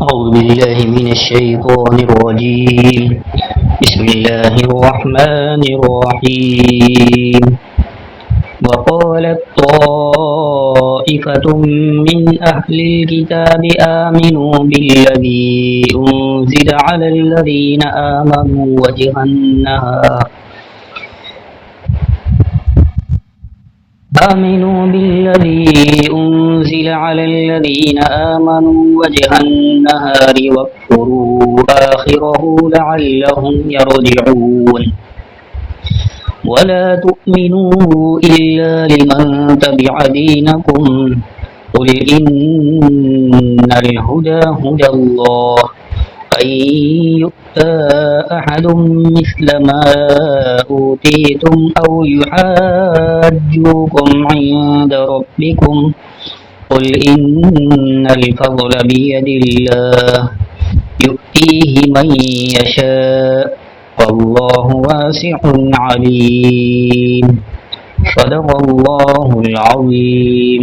أعوذ بالله من الشيطان الرجيم. بسم الله الرحمن الرحيم. وقالت طائفة من أهل الكتاب آمنوا بالذي أنزل على الذين آمنوا وجه النهار آمنوا بالذي أنزل على الذين آمنوا وجه النهار واكفروا آخره لعلهم يرجعون. ولا تؤمنوا إلا لمن تبع دينكم قل إن الهدى هدى الله أن يؤتى أحد مثل ما أوتيتم أو يحاجوكم عند ربكم قل إن الفضل بيد الله يؤتيه من يشاء والله واسع عليم. صدق الله العظيم.